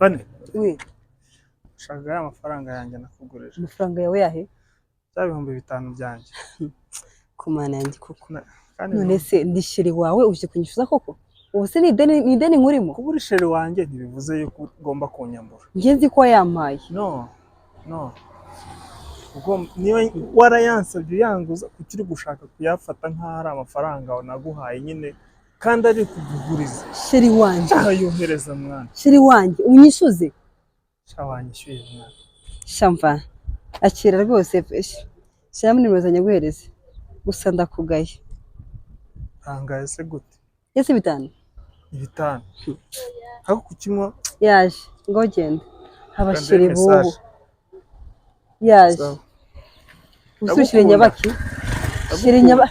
bane we shaka ya mafaranga yanjye nakugurije. amafaranga yawe yahe? Bya 5,000 byanjye. Kumana yanjye koko. Kandi None se ndi sheri wawe uje kunyishyuza koko? Ubu se ni ideni nkurimo? kuba uri sheri wanjye ntibivuze yuko ugomba kunyambura. Njye nzi ko yampaye. No. Niba warayansabye yanguza kuki uri gushaka kuyafata nk'aho ari amafaranga naguhaye nyine kandi ari kuguguriza. Sheri wanjye. Ayohereza mwana. Sheri wanjye unyishyuze. Wanyishyuye mwana. Shamva. Akira rwose peshe. Shyiramo nimero zanjye guhereze. Gusa ndakugaye. Tangaye se gute? Ese 5? 5. Hako kukinywa yaje ngo genda. Abashiri bubu. Yaje. Usushire nyabaki? Shiri nyaba.